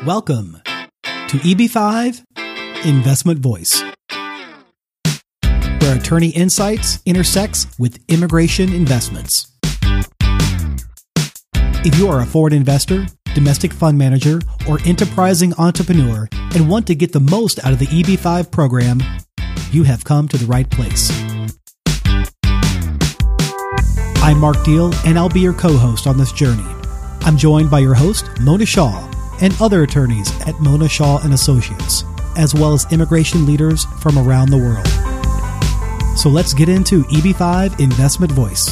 Welcome to EB-5 Investment Voice, where attorney insights intersects with immigration investments. If you are a foreign investor, domestic fund manager, or enterprising entrepreneur and want to get the most out of the EB-5 program, you have come to the right place. I'm Mark Deal, and I'll be your co-host on this journey. I'm joined by your host, Mona Shah, and other attorneys at Mona Shah Associates, as well as immigration leaders from around the world. So let's get into EB-5 Investment Voice.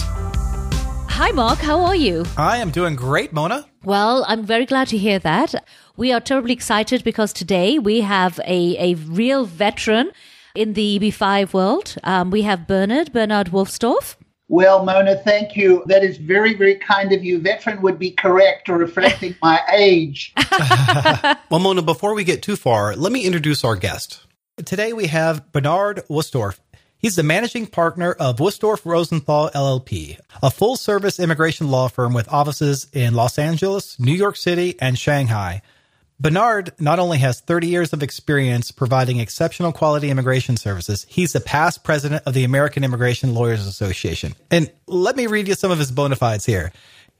Hi, Mark. How are you? I am doing great, Mona. Well, I'm very glad to hear that. We are terribly excited because today we have a real veteran in the EB-5 world. We have Bernard Wolfsdorf. Well, Mona, thank you. That is very, very kind of you. Veteran would be correct, reflecting my age. Well, Mona, before we get too far, let me introduce our guest. Today we have Bernard Wolfsdorf. He's the managing partner of Wolfsdorf Rosenthal LLP, a full-service immigration law firm with offices in Los Angeles, New York City, and Shanghai. Bernard not only has 30 years of experience providing exceptional quality immigration services, he's the past president of the American Immigration Lawyers Association. And let me read you some of his bona fides here.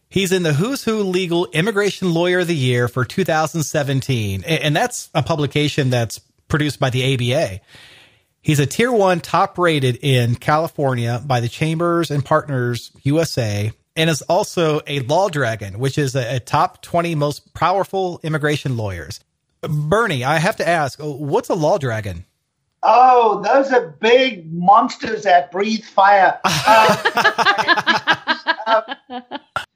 He's in the Who's Who Legal Immigration Lawyer of the Year for 2017, and that's a publication that's produced by the ABA. He's a Tier 1 top rated in California by the Chambers and Partners USA, and is also a law dragon, which is a top 20 most powerful immigration lawyers. Bernie, I have to ask, what's a law dragon? Oh, those are big monsters that breathe fire.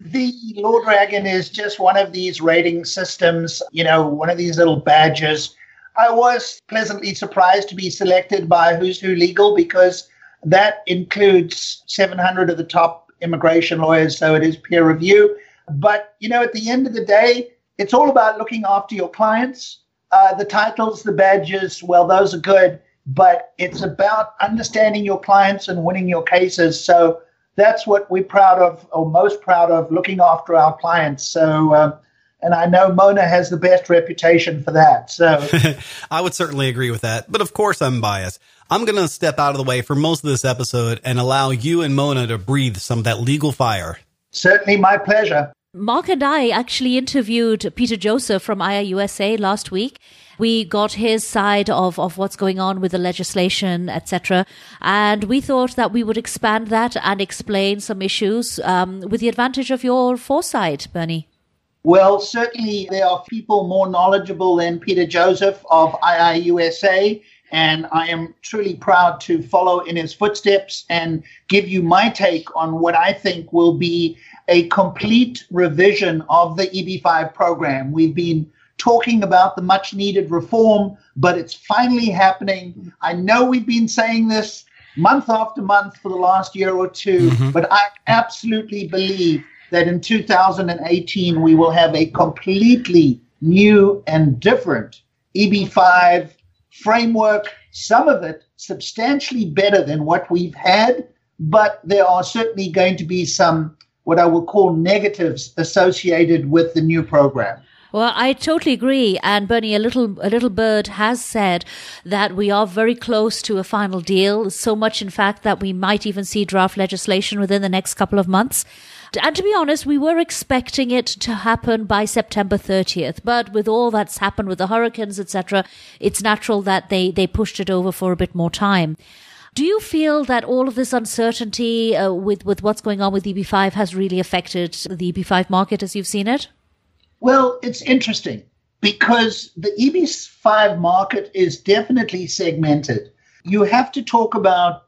The law dragon is just one of these rating systems, one of these little badges. I was pleasantly surprised to be selected by Who's Who Legal because that includes 700 of the top immigration lawyers, so it is peer review. But, at the end of the day, it's all about looking after your clients. The titles, the badges, well, those are good, but it's about understanding your clients and winning your cases. So that's what we're proud of, or most proud of, looking after our clients. So, and I know Mona has the best reputation for that. So I would certainly agree with that. But of course, I'm biased. I'm going to step out of the way for most of this episode and allow you and Mona to breathe some of that legal fire. Certainly my pleasure. Mark and I actually interviewed Peter Joseph from IIUSA last week. We got his side of what's going on with the legislation, etc. And we thought that we would expand that and explain some issues with the advantage of your foresight, Bernie. Well, certainly there are people more knowledgeable than Peter Joseph of IIUSA, and I am truly proud to follow in his footsteps and give you my take on what I think will be a complete revision of the EB-5 program. We've been talking about the much-needed reform, but it's finally happening. I know we've been saying this month after month for the last year or two, but I absolutely believe that in 2018 we will have a completely new and different EB-5 framework, some of it substantially better than what we've had, but there are certainly going to be some what I will call negatives associated with the new program. Well, I totally agree. And Bernie, a little bird has said that we are very close to a final deal. So much, in fact, that we might even see draft legislation within the next couple of months. And to be honest, we were expecting it to happen by September 30th. But with all that's happened with the hurricanes, etc., it's natural that they pushed it over for a bit more time. Do you feel that all of this uncertainty with what's going on with EB-5 has really affected the EB-5 market as you've seen it? Well, it's interesting because the EB-5 market is definitely segmented. You have to talk about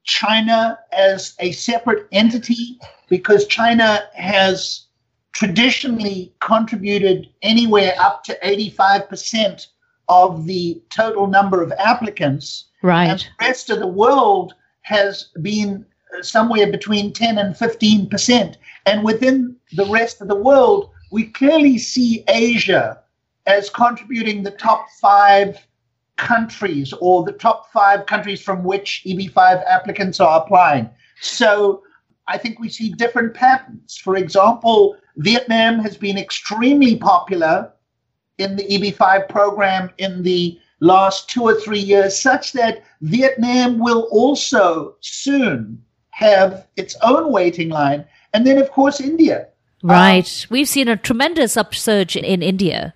China as a separate entity because China has traditionally contributed anywhere up to 85% of the total number of applicants. Right. And the rest of the world has been somewhere between 10 and 15%. And within the rest of the world, we clearly see Asia as contributing the top 5 countries or the top 5 countries from which EB-5 applicants are applying. So I think we see different patterns. For example, Vietnam has been extremely popular in the EB-5 program in the last 2 or 3 years, such that Vietnam will also soon have its own waiting line. And then, of course, India. Right. We've seen a tremendous upsurge in India.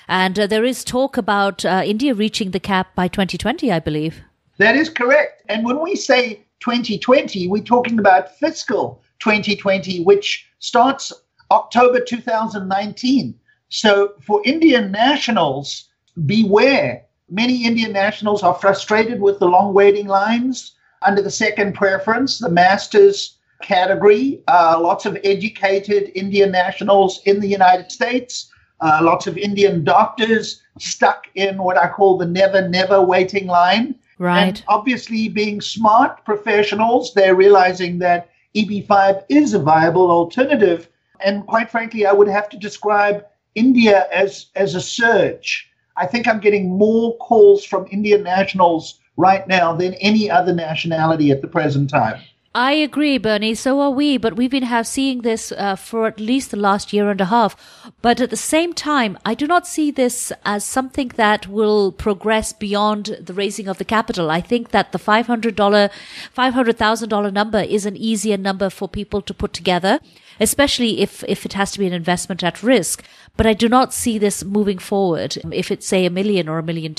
And there is talk about India reaching the cap by 2020, I believe. That is correct. And when we say 2020, we're talking about fiscal 2020, which starts October 2019. So for Indian nationals, beware. Many Indian nationals are frustrated with the long waiting lines under the second preference, the master's category. Lots of educated Indian nationals in the United States, lots of Indian doctors stuck in what I call the never, never waiting line. Right. And obviously being smart professionals, they're realizing that EB-5 is a viable alternative. And quite frankly, I would have to describe India as a surge. I think I'm getting more calls from Indian nationals right now than any other nationality at the present time. I agree, Bernie. So are we. But we've been seeing this for at least the last year and a half. But at the same time, I do not see this as something that will progress beyond the raising of the capital. I think that the $500,000 number is an easier number for people to put together, especially if it has to be an investment at risk. But I do not see this moving forward if it's, say, $1 million or $1.2 million,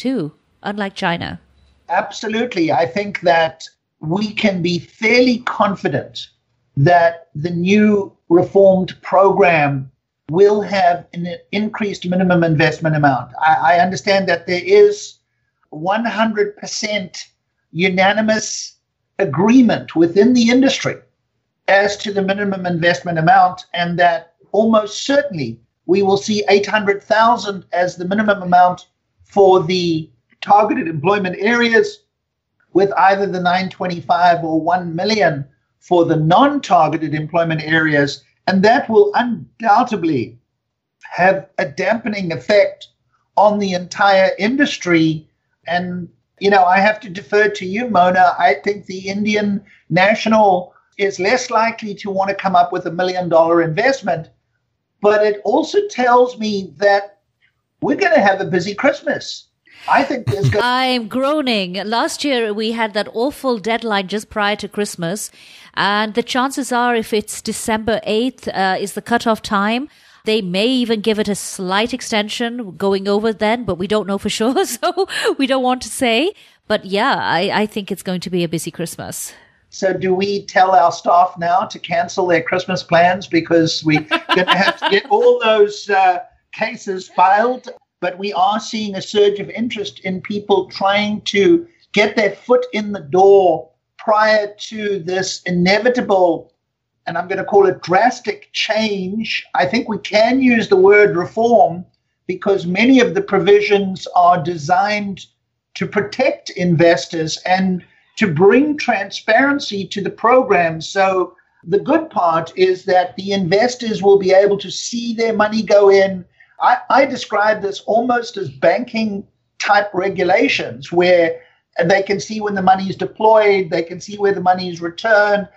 unlike China. Absolutely. I think that we can be fairly confident that the new reformed program will have an increased minimum investment amount. I understand that there is 100% unanimous agreement within the industry as to the minimum investment amount, and that almost certainly we will see 800,000 as the minimum amount for the targeted employment areas, with either the 925 or 1 million for the non-targeted employment areas. And that will undoubtedly have a dampening effect on the entire industry. And, I have to defer to you, Mona. I think the Indian national is less likely to want to come up with $1 million investment. But it also tells me that we're going to have a busy Christmas. I think there's I'm groaning. Last year, we had that awful deadline just prior to Christmas. And the chances are, if it's December 8th is the cutoff time, they may even give it a slight extension going over then, but we don't know for sure. So we don't want to say. But yeah, I think it's going to be a busy Christmas. So do we tell our staff now to cancel their Christmas plans because we're going to have to get all those cases filed? But we are seeing a surge of interest in people trying to get their foot in the door prior to this inevitable, and I'm going to call it drastic change. I think we can use the word reform because many of the provisions are designed to protect investors and to bring transparency to the program. So the good part is that the investors will be able to see their money go in. I describe this almost as banking type regulations where they can see when the money is deployed, they can see where the money is returned.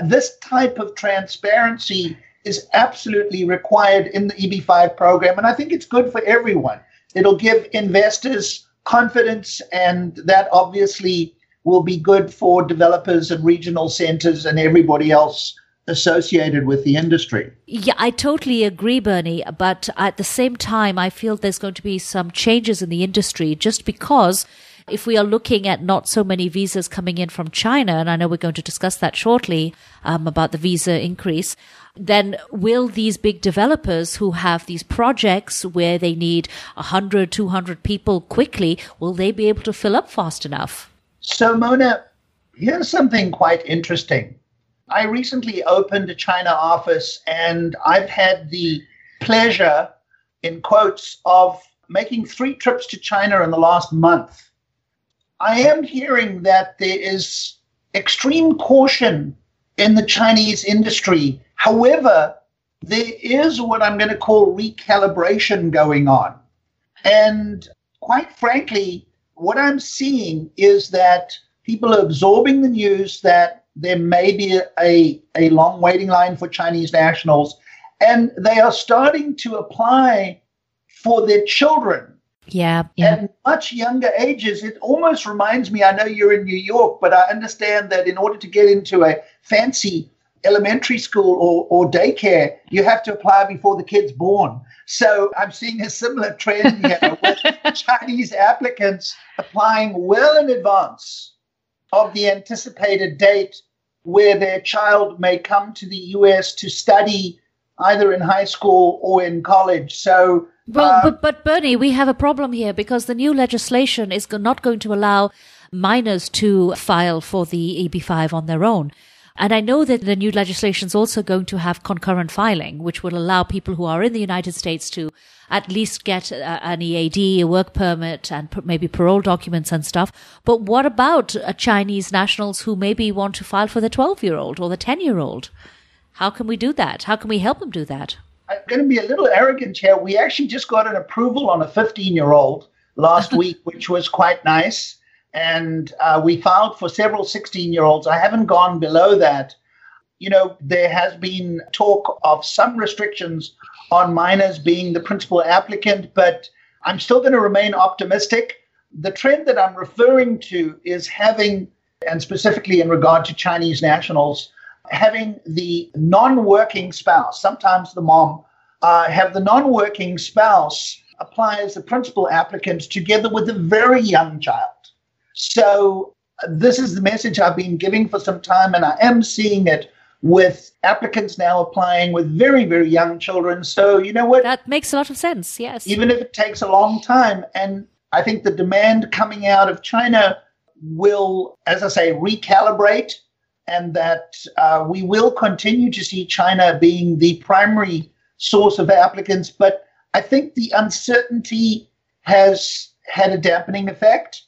This type of transparency is absolutely required in the EB-5 program, and I think it's good for everyone. It'll give investors confidence, and that obviously will be good for developers and regional centers and everybody else associated with the industry. Yeah, I totally agree, Bernie. But at the same time, I feel there's going to be some changes in the industry just because if we are looking at not so many visas coming in from China, and I know we're going to discuss that shortly about the visa increase, then will these big developers who have these projects where they need 100, 200 people quickly, will they be able to fill up fast enough? So, Mona, here's something quite interesting. I recently opened a China office, and I've had the pleasure, in quotes, of making 3 trips to China in the last month. I am hearing that there is extreme caution in the Chinese industry. However, there is what I'm going to call recalibration going on. And quite frankly, what I'm seeing is that people are absorbing the news that there may be a long waiting line for Chinese nationals, and they are starting to apply for their children. Yeah. At much younger ages. It almost reminds me, I know you're in New York, but I understand that in order to get into a fancy elementary school or daycare, you have to apply before the kid's born. So I'm seeing a similar trend here with Chinese applicants applying well in advance of the anticipated date where their child may come to the U.S. to study either in high school or in college. So, but Bernie, we have a problem here because the new legislation is not going to allow minors to file for the EB-5 on their own. And I know that the new legislation is also going to have concurrent filing, which will allow people who are in the United States to at least get an EAD, a work permit, and maybe parole documents and stuff. But what about Chinese nationals who maybe want to file for the 12-year-old or the 10-year-old? How can we do that? How can we help them do that? I'm going to be a little arrogant here. We actually just got an approval on a 15-year-old last week, which was quite nice. And we filed for several 16-year-olds. I haven't gone below that. You know, there has been talk of some restrictions on minors being the principal applicant, but I'm still going to remain optimistic. The trend that I'm referring to is having, and specifically in regard to Chinese nationals, having the non-working spouse, sometimes the mom, have the non-working spouse apply as the principal applicant together with a very young child. So this is the message I've been giving for some time, and I am seeing it with applicants now applying with very, very young children. So you know what? That makes a lot of sense, yes. Even if it takes a long time. And I think the demand coming out of China will, as I say, recalibrate, and that we will continue to see China being the primary source of applicants. But I think the uncertainty has had a dampening effect.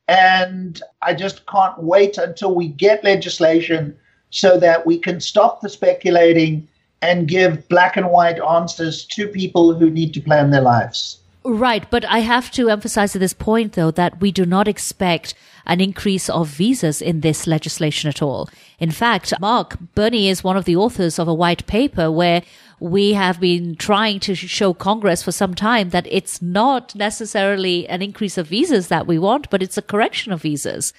And I just can't wait until we get legislation so that we can stop the speculating and give black and white answers to people who need to plan their lives. Right. But I have to emphasize at this point, though, that we do not expect an increase of visas in this legislation at all. In fact, Mark, Bernie is one of the authors of a white paper where we have been trying to show Congress for some time that it's not necessarily an increase of visas that we want, but it's a correction of visas.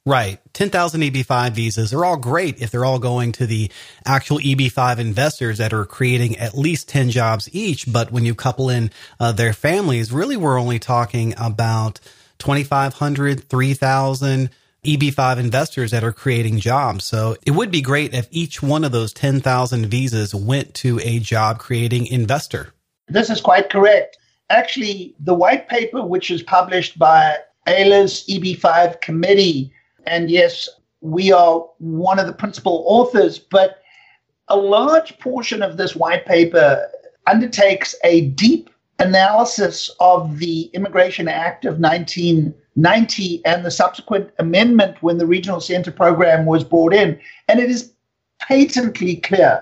Right. 10,000 EB-5 visas are all great if they're all going to the actual EB-5 investors that are creating at least 10 jobs each. But when you couple in their families, really we're only talking about 2,500, 3,000 EB-5 investors that are creating jobs. So it would be great if each one of those 10,000 visas went to a job creating investor. This is quite correct. Actually, the white paper, which is published by Ayla's EB-5 committee, and yes, we are one of the principal authors, but a large portion of this white paper undertakes a deep analysis of the Immigration Act of 1990 and the subsequent amendment when the Regional Center program was brought in. And it is patently clear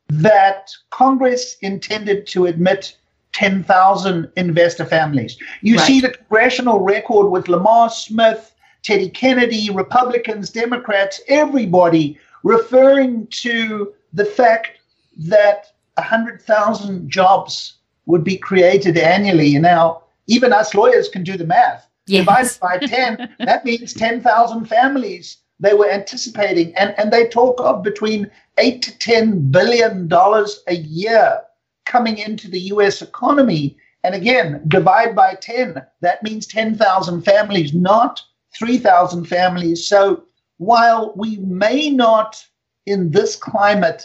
that Congress intended to admit 10,000 investor families. You see the congressional record with Lamar Smith, Teddy Kennedy, Republicans, Democrats, everybody referring to the fact that 100,000 jobs would be created annually. Now, even us lawyers can do the math. Yes. Divided by 10, that means 10,000 families they were anticipating. And they talk of between $8 to $10 billion a year coming into the U.S. economy. And again, divide by 10, that means 10,000 families, not 3,000 families. So while we may not in this climate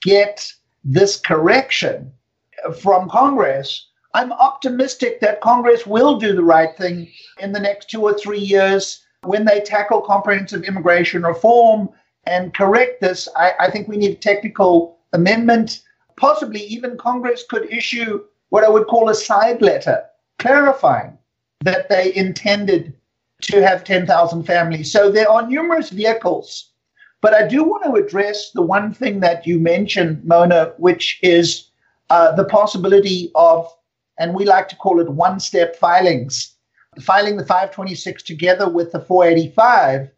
get this correction from Congress, I'm optimistic that Congress will do the right thing in the next 2 or 3 years when they tackle comprehensive immigration reform and correct this. I think we need a technical amendment. Possibly even Congress could issue what I would call a side letter clarifying that they intended to have 10,000 families. So there are numerous vehicles. But I do want to address the one thing that you mentioned, Mona, which is the possibility of, and we like to call it one-step filings, filing the 526 together with the 485.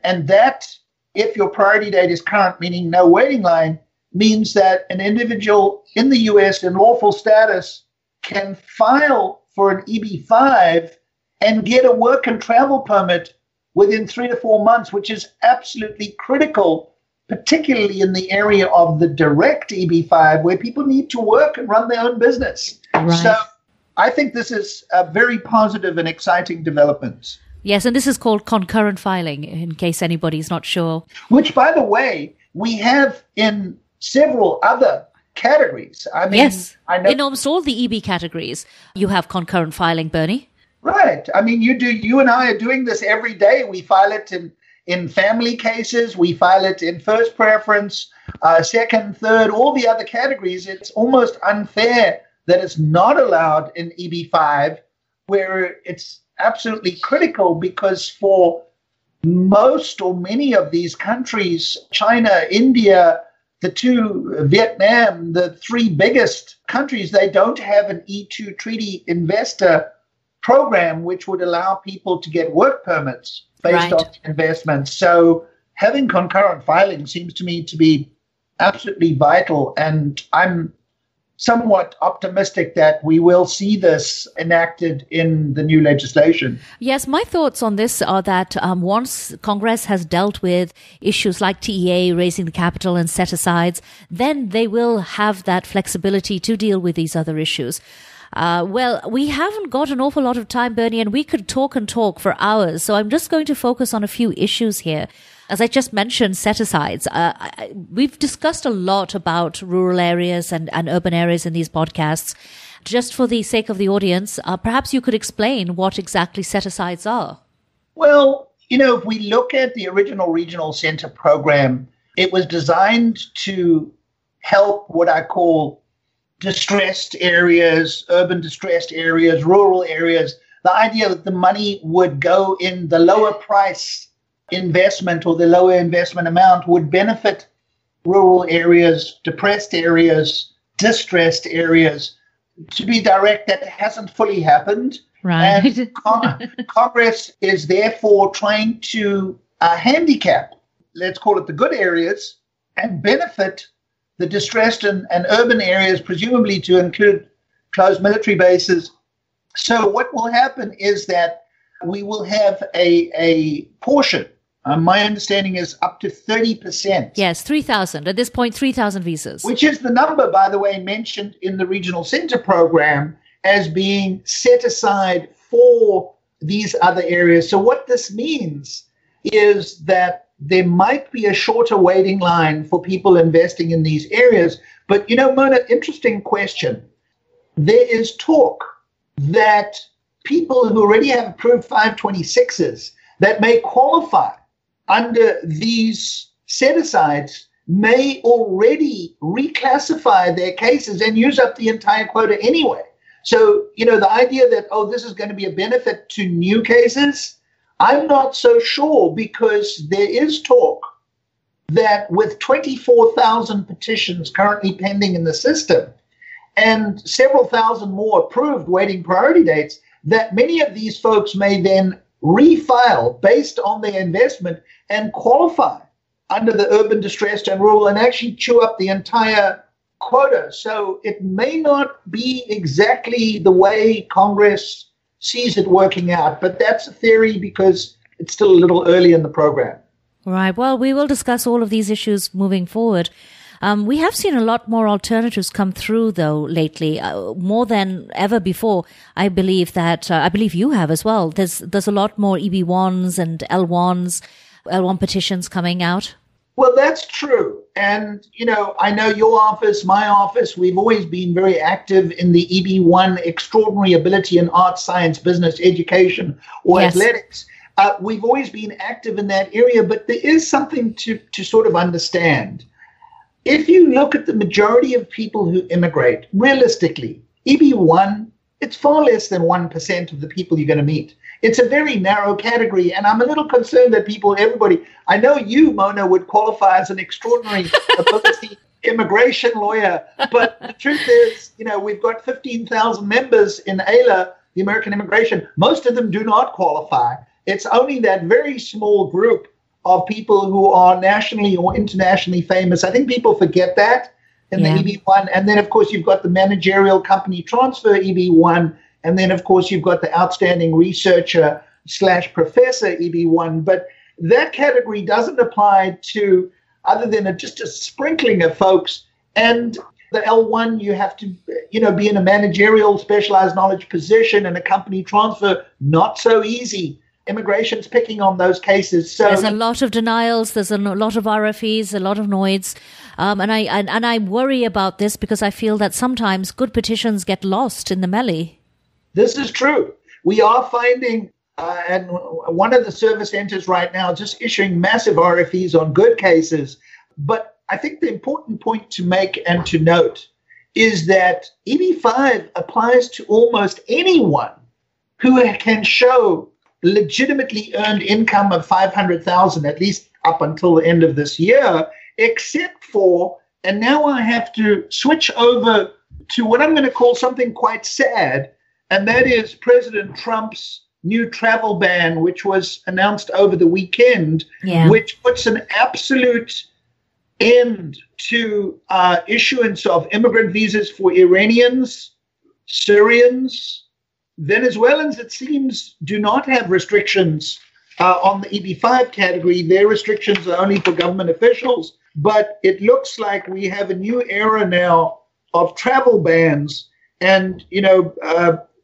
And that, if your priority date is current, meaning no waiting line, means that an individual in the U.S. in lawful status can file for an EB-5 and get a work and travel permit within 3 to 4 months, which is absolutely critical, particularly in the area of the direct EB-5, where people need to work and run their own business. Right. So I think this is a very positive and exciting development. Yes, and this is called concurrent filing, in case anybody's not sure. Which, by the way, we have in several other categories. I mean, yes, I know, in almost all the EB categories, you have concurrent filing, Bernie. Right. I mean, you and I are doing this every day. We file it in family cases. We file it in first preference, second, third, all the other categories. It's almost unfair that it's not allowed in EB-5, where it's absolutely critical, because for most or many of these countries, China, India, the two, Vietnam, the three biggest countries, they don't have an E2 treaty investor program which would allow people to get work permits based on investments. So having concurrent filing seems to me to be absolutely vital, and I'm somewhat optimistic that we will see this enacted in the new legislation. Yes, my thoughts on this are that once Congress has dealt with issues like TEA, raising the capital and set-asides, then they will have that flexibility to deal with these other issues. Well, we haven't got an awful lot of time, Bernie, and we could talk and talk for hours. So I'm just going to focus on a few issues here. As I just mentioned, set-asides. We've discussed a lot about rural areas and urban areas in these podcasts. Just for the sake of the audience, perhaps you could explain what exactly set-asides are. Well, if we look at the original Regional Center program, it was designed to help what I call distressed areas, urban distressed areas, rural areas. The idea that the money would go in the lower price investment or the lower investment amount would benefit rural areas, depressed areas, distressed areas. To be direct, that hasn't fully happened. Right. And Congress is therefore trying to handicap, let's call it the good areas, and benefit the distressed and urban areas, presumably to include closed military bases. So what will happen is that we will have a portion. My understanding is up to 30%. Yes, 3,000. At this point, 3,000 visas. Which is the number, by the way, mentioned in the Regional Center program as being set aside for these other areas. So what this means is that there might be a shorter waiting line for people investing in these areas. But, Mona, interesting question. There is talk that people who already have approved 526s that may qualify under these set-asides may already reclassify their cases and use up the entire quota anyway. So, the idea that, this is going to be a benefit to new cases, I'm not so sure, because there is talk that with 24,000 petitions currently pending in the system and several thousand more approved waiting priority dates, that many of these folks may then refile based on their investment and qualify under the urban distressed and rural and actually chew up the entire quota. So it may not be exactly the way Congress sees it working out, but that's a theory because it's still a little early in the program. Right. Well, we will discuss all of these issues moving forward. We have seen a lot more alternatives come through, though, lately, more than ever before. I believe that, I believe you have as well. There's a lot more EB-1s and L1s, L1 petitions coming out. Well, that's true. And, I know your office, my office, we've always been very active in the EB-1 extraordinary ability in art, science, business, education, or athletics. We've always been active in that area, but there is something to sort of understand. If you look at the majority of people who immigrate, realistically, EB-1, it's far less than 1% of the people you're going to meet. It's a very narrow category, and I'm a little concerned that everybody, I know you, Mona, would qualify as an extraordinary ability immigration lawyer, but the truth is, we've got 15,000 members in AILA, the American Immigration. Most of them do not qualify. It's only that very small group of people who are nationally or internationally famous. I think people forget that. in the EB-1. And then, of course, you've got the managerial company transfer EB-1. And then, of course, you've got the outstanding researcher / professor EB-1. But that category doesn't apply to other than just a sprinkling of folks. And the L1, you have to, be in a managerial specialized knowledge position, and a company transfer, not so easy. Immigration's picking on those cases. So there's a lot of denials. There's a lot of RFEs, a lot of noids. And I worry about this because I feel that sometimes good petitions get lost in the melee. This is true. We are finding, and one of the service centers right now is just issuing massive RFEs on good cases. But I think the important point to make and to note is that EB-5 applies to almost anyone who can show legitimately earned income of $500,000, at least up until the end of this year, except for, and now I have to switch over to what I'm going to call something quite sad, and that is President Trump's new travel ban, which was announced over the weekend, which puts an absolute end to issuance of immigrant visas for Iranians, Syrians, Venezuelans, it seems, do not have restrictions on the EB-5 category. Their restrictions are only for government officials. But it looks like we have a new era now of travel bans. And,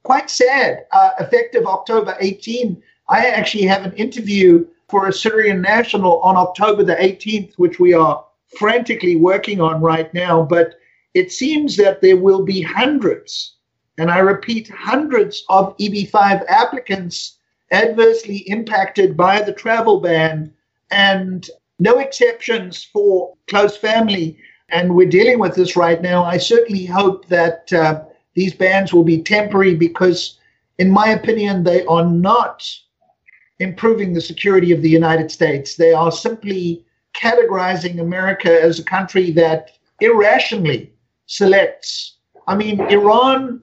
quite sad, effective October 18, I actually have an interview for a Syrian national on October the 18th, which we are frantically working on right now. But it seems that there will be hundreds, and I repeat, hundreds of EB-5 applicants adversely impacted by the travel ban, and no exceptions for close family. And we're dealing with this right now. I certainly hope that these bans will be temporary because, in my opinion, they are not improving the security of the United States. They are simply categorizing America as a country that irrationally selects. I mean, Iran,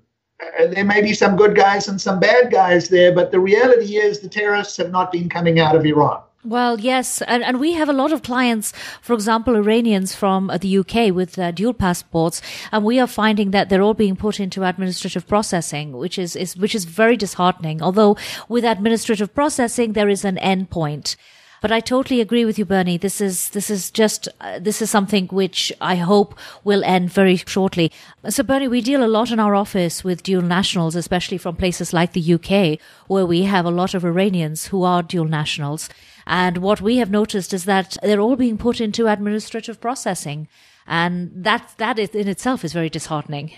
there may be some good guys and some bad guys there, but the reality is the terrorists have not been coming out of Iran. Well, yes, and we have a lot of clients, for example, Iranians from the UK with dual passports, and we are finding that they're all being put into administrative processing, which is very disheartening. Although with administrative processing, there is an end point. But I totally agree with you, Bernie. This is something which I hope will end very shortly. So, Bernie, we deal a lot in our office with dual nationals, especially from places like the UK, where we have a lot of Iranians who are dual nationals. And what we have noticed is that they're all being put into administrative processing. And that is, in itself is very disheartening.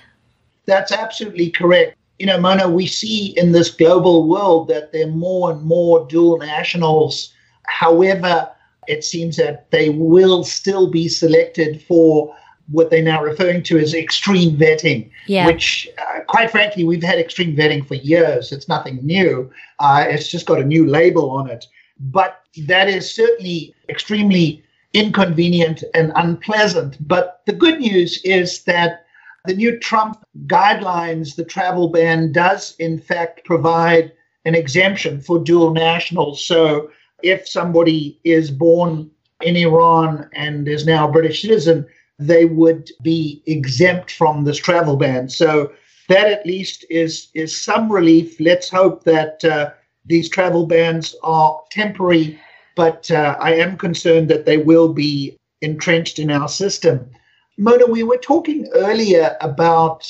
That's absolutely correct. Mona, we see in this global world that there are more and more dual nationals. However, it seems that they will still be selected for what they're now referring to as extreme vetting, which, quite frankly, we've had extreme vetting for years. It's nothing new. It's just got a new label on it. But that is certainly extremely inconvenient and unpleasant. But the good news is that the new Trump guidelines, the travel ban, does in fact provide an exemption for dual nationals. So if somebody is born in Iran and is now a British citizen, they would be exempt from this travel ban. So that at least is some relief. Let's hope that these travel bans are temporary, but I am concerned that they will be entrenched in our system. Mona, we were talking earlier about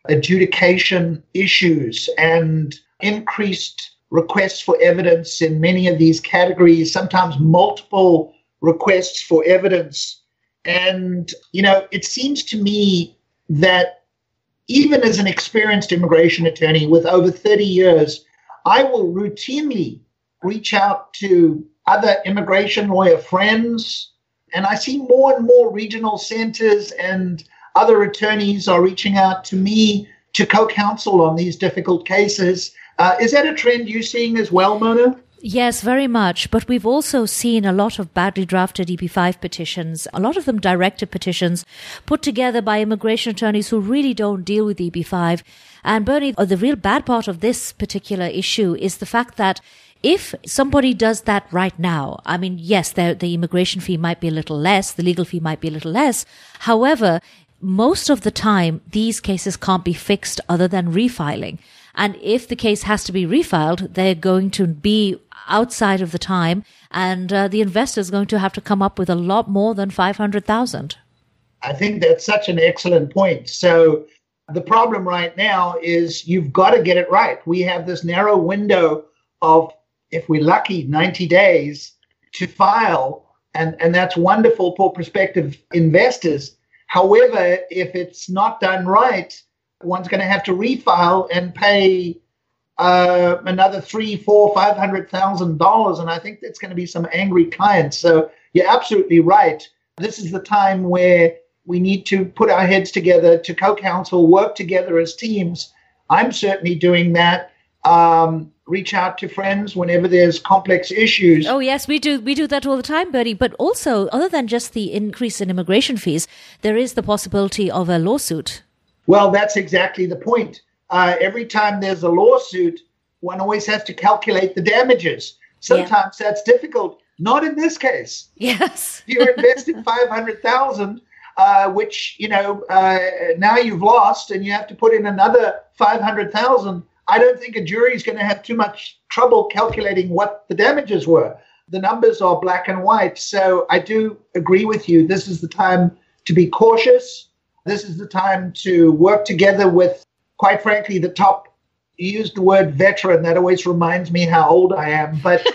adjudication issues and increased requests for evidence in many of these categories, sometimes multiple requests for evidence. And, it seems to me that even as an experienced immigration attorney with over 30 years, I will routinely reach out to other immigration lawyer friends, and I see more and more regional centers and other attorneys are reaching out to me to co-counsel on these difficult cases. Is that a trend you're seeing as well, Mona? Yes, very much. But we've also seen a lot of badly drafted EB-5 petitions, a lot of them directed petitions put together by immigration attorneys who really don't deal with EB-5. And Bernie, the real bad part of this particular issue is the fact that if somebody does that right now, I mean, yes, the immigration fee might be a little less, the legal fee might be a little less. However, most of the time, these cases can't be fixed other than refiling. And if the case has to be refiled, they're going to be outside of the time, and the investor is going to have to come up with a lot more than 500,000. I think that's such an excellent point. So the problem right now is you've got to get it right. We have this narrow window of, if we're lucky, 90 days to file, and that's wonderful for prospective investors. However, if it's not done right, one's going to have to refile and pay another $300,000, $400,000, $500,000, and I think that's going to be some angry clients. So you're absolutely right. This is the time where we need to put our heads together to co-counsel, work together as teams. I'm certainly doing that. Reach out to friends whenever there's complex issues. Oh, yes, we do. We do that all the time, Bernie. But also, other than just the increase in immigration fees, there is the possibility of a lawsuit. Well, that's exactly the point. Every time there's a lawsuit, one always has to calculate the damages. Sometimes that's difficult. Not in this case. Yes. You invested $500,000, which, now you've lost and you have to put in another $500,000. I don't think a jury is going to have too much trouble calculating what the damages were. The numbers are black and white. So I do agree with you. This is the time to be cautious. This is the time to work together with, quite frankly, the top. You used the word veteran. That always reminds me how old I am. But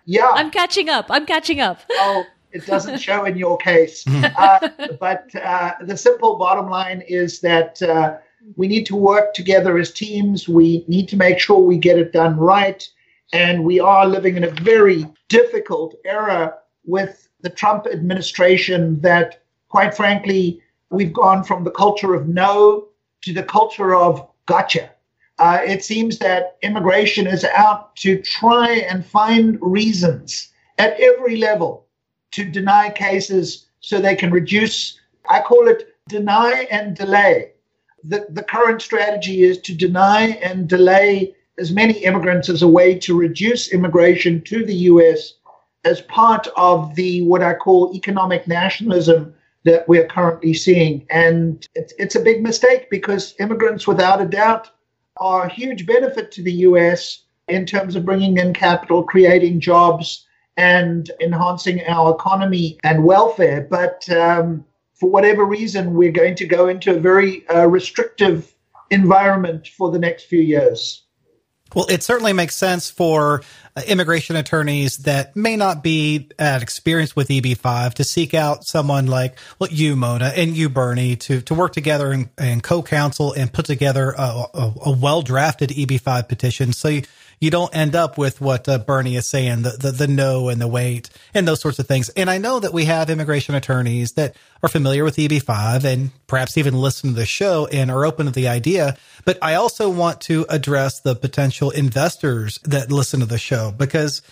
yeah. I'm catching up. Oh, it doesn't show in your case. But the simple bottom line is that we need to work together as teams. We need to make sure we get it done right. And we are living in a very difficult era with the Trump administration that, quite frankly, we've gone from the culture of no to the culture of gotcha. It seems that immigration is out to try and find reasons at every level to deny cases so they can reduce. I call it deny and delay. The current strategy is to deny and delay as many immigrants as a way to reduce immigration to the U.S. as part of the what I call economic nationalism that we're currently seeing. And it's a big mistake because immigrants, without a doubt, are a huge benefit to the U.S. in terms of bringing in capital, creating jobs, and enhancing our economy and welfare. But for whatever reason, we're going to go into a very restrictive environment for the next few years. Well, it certainly makes sense for immigration attorneys that may not be experienced with EB-5 to seek out someone like you, Mona, and you, Bernie, to work together and co-counsel and put together a well-drafted EB-5 petition. So you don't end up with what Bernie is saying, the no and the wait and those sorts of things. And I know that we have immigration attorneys that are familiar with EB-5 and perhaps even listen to the show and are open to the idea. But I also want to address the potential investors that listen to the show because,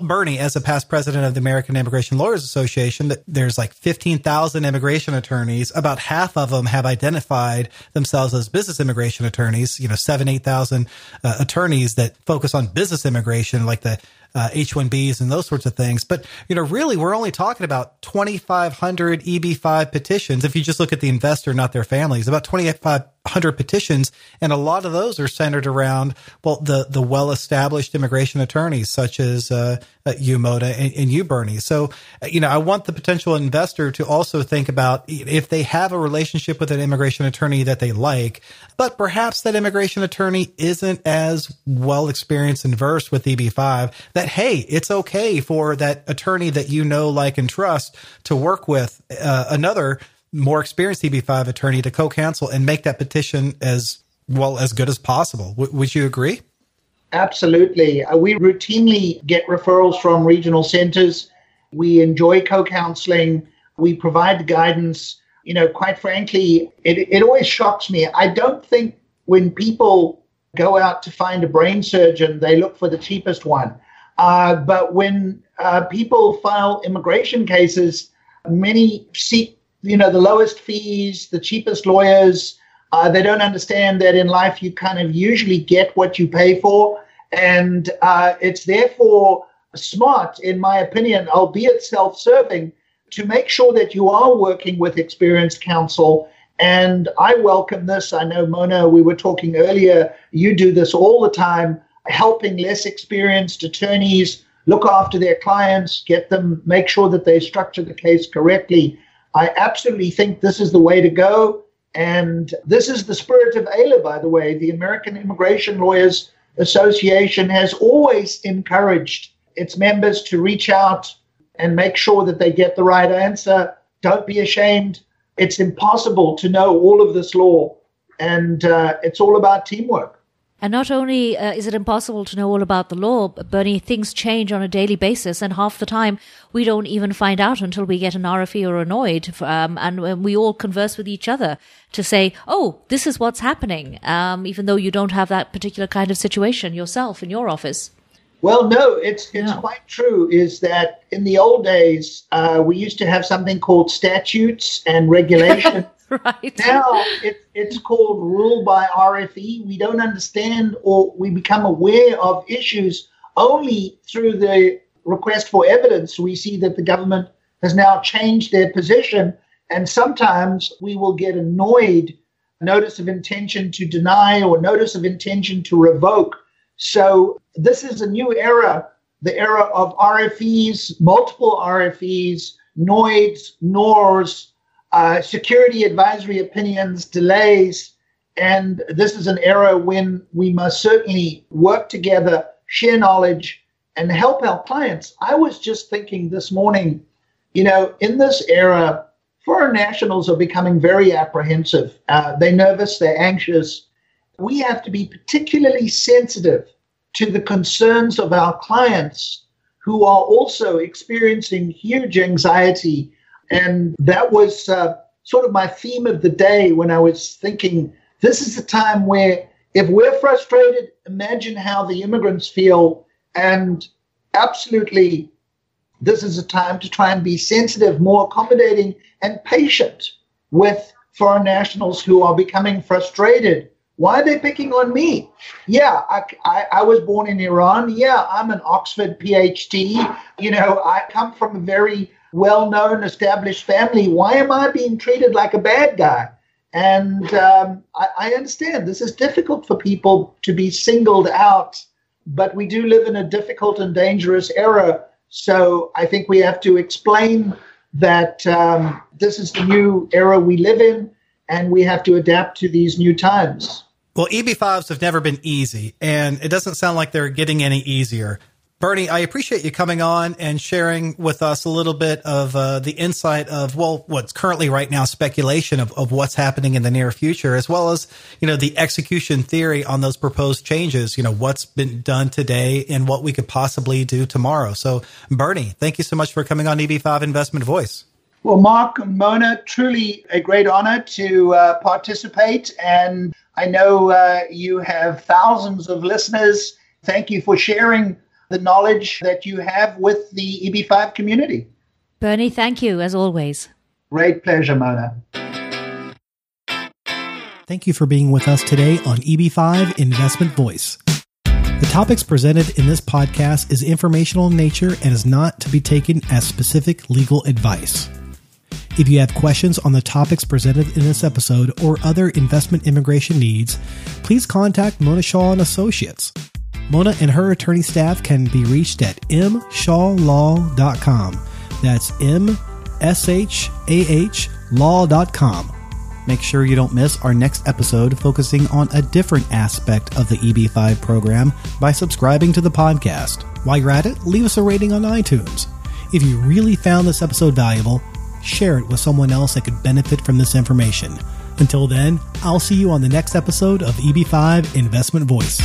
Bernie, as a past president of the American Immigration Lawyers Association, there's like 15,000 immigration attorneys. About half of them have identified themselves as business immigration attorneys, 8,000 attorneys that focus on business immigration, like the H-1Bs and those sorts of things. But, really, we're only talking about 2,500 EB-5 petitions. If you just look at the investor, not their families, about 2,500 petitions. And a lot of those are centered around, the well-established immigration attorneys, such as you, Mona, and you, Bernie. So, I want the potential investor to also think about if they have a relationship with an immigration attorney that they like, but perhaps that immigration attorney isn't as well experienced and versed with EB-5, that, hey, it's okay for that attorney that like, and trust to work with another more experienced EB-5 attorney to co-counsel and make that petition as good as possible. Would you agree? Absolutely. We routinely get referrals from regional centers. We enjoy co-counseling. We provide guidance. Quite frankly, it always shocks me. I don't think when people go out to find a brain surgeon, they look for the cheapest one. But when people file immigration cases, many seek, the lowest fees, the cheapest lawyers. They don't understand that in life you kind of usually get what you pay for. And it's therefore smart, in my opinion, albeit self-serving, to make sure that you are working with experienced counsel. And I welcome this. I know, Mona, we were talking earlier, you do this all the time, helping less experienced attorneys look after their clients, make sure that they structure the case correctly. I absolutely think this is the way to go. And this is the spirit of AILA, by the way. The American Immigration Lawyers Association has always encouraged its members to reach out and make sure that they get the right answer. Don't be ashamed. It's impossible to know all of this law, and it's all about teamwork. And not only is it impossible to know all about the law, Bernie, things change on a daily basis, and half the time we don't even find out until we get an RFE or a NOID, and we all converse with each other to say, oh, this is what's happening, even though you don't have that particular kind of situation yourself in your office. Well, no, it's quite true, is that in the old days, we used to have something called statutes and regulations. Right. Now it's called rule by RFE. We don't understand, or we become aware of issues only through the request for evidence. We see that the government has now changed their position, and sometimes we will get annoyed, notice of intention to deny or notice of intention to revoke. So this is a new era, the era of RFEs, multiple RFEs, NOIDs, NORs, security advisory opinions, delays, and this is an era when we must certainly work together, share knowledge, and help our clients. I was just thinking this morning, in this era, foreign nationals are becoming very apprehensive. They're nervous, they're anxious. We have to be particularly sensitive to the concerns of our clients who are also experiencing huge anxiety. And that was sort of my theme of the day when I was thinking, this is a time where if we're frustrated, imagine how the immigrants feel. And absolutely, this is a time to try and be sensitive, more accommodating, and patient with foreign nationals who are becoming frustrated. Why are they picking on me? Yeah, I was born in Iran. Yeah, I'm an Oxford PhD. I come from a very well-known, established family. Why am I being treated like a bad guy? And I understand this is difficult for people to be singled out, but we do live in a difficult and dangerous era. So I think we have to explain that this is the new era we live in, and we have to adapt to these new times. Well, EB-5s have never been easy, and it doesn't sound like they're getting any easier. Bernie, I appreciate you coming on and sharing with us a little bit of the insight of, what's currently right now speculation of what's happening in the near future, as well as, the execution theory on those proposed changes, what's been done today and what we could possibly do tomorrow. So, Bernie, thank you so much for coming on EB-5 Investment Voice. Well, Mark and Mona, truly a great honor to participate. And I know you have thousands of listeners. Thank you for sharing the knowledge that you have with the EB-5 community. Bernie, thank you, as always. Great pleasure, Mona. Thank you for being with us today on EB-5 Investment Voice. The topics presented in this podcast is informational in nature and is not to be taken as specific legal advice. If you have questions on the topics presented in this episode or other investment immigration needs, please contact Mona Shah Associates. Mona and her attorney staff can be reached at mshawlaw.com. That's MSHAH law.com. Make sure you don't miss our next episode focusing on a different aspect of the EB-5 program by subscribing to the podcast. While you're at it, leave us a rating on iTunes. If you really found this episode valuable, share it with someone else that could benefit from this information. Until then, I'll see you on the next episode of EB-5 Investment Voice.